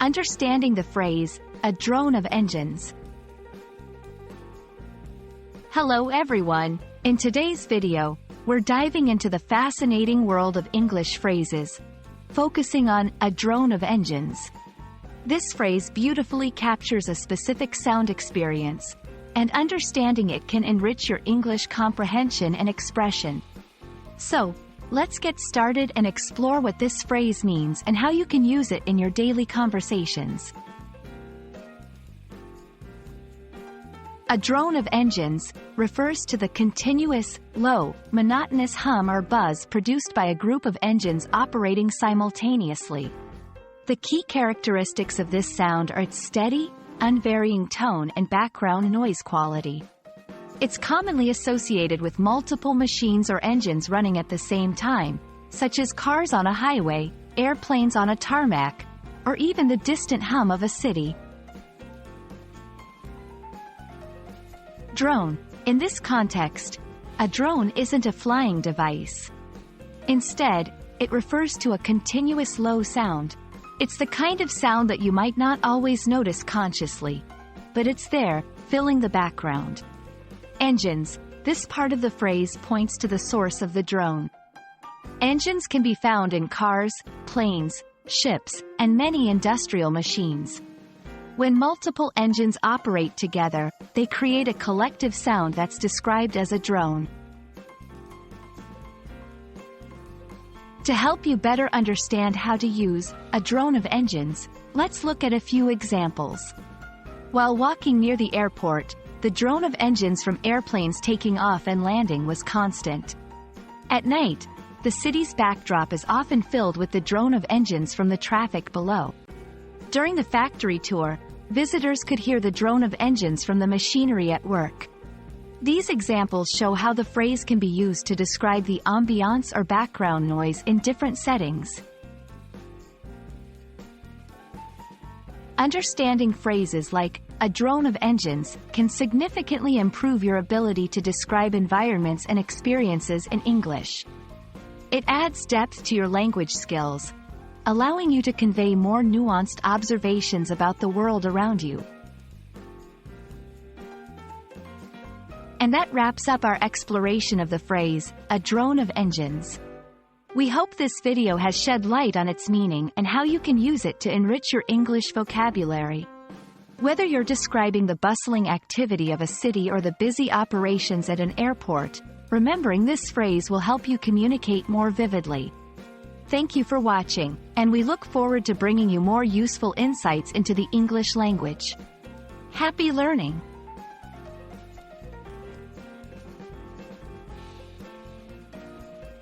Understanding the phrase, a drone of engines. Hello everyone, in today's video, we're diving into the fascinating world of English phrases, focusing on a drone of engines. This phrase beautifully captures a specific sound experience, and understanding it can enrich your English comprehension and expression. So, let's get started and explore what this phrase means and how you can use it in your daily conversations. A drone of engines refers to the continuous, low, monotonous hum or buzz produced by a group of engines operating simultaneously. The key characteristics of this sound are its steady, unvarying tone and background noise quality. It's commonly associated with multiple machines or engines running at the same time, such as cars on a highway, airplanes on a tarmac, or even the distant hum of a city. Drone. In this context, a drone isn't a flying device. Instead, it refers to a continuous low sound. It's the kind of sound that you might not always notice consciously, but it's there, filling the background. Engines. This part of the phrase points to the source of the drone. Engines can be found in cars, planes, ships, and many industrial machines. When multiple engines operate together, they create a collective sound that's described as a drone. To help you better understand how to use a drone of engines, let's look at a few examples. While walking near the airport, the drone of engines from airplanes taking off and landing was constant. At night, the city's backdrop is often filled with the drone of engines from the traffic below. During the factory tour, visitors could hear the drone of engines from the machinery at work. These examples show how the phrase can be used to describe the ambiance or background noise in different settings. Understanding phrases like a drone of engines can significantly improve your ability to describe environments and experiences in English. It adds depth to your language skills, allowing you to convey more nuanced observations about the world around you. And that wraps up our exploration of the phrase, a drone of engines. We hope this video has shed light on its meaning and how you can use it to enrich your English vocabulary. Whether you're describing the bustling activity of a city or the busy operations at an airport, remembering this phrase will help you communicate more vividly. Thank you for watching, and we look forward to bringing you more useful insights into the English language. Happy learning!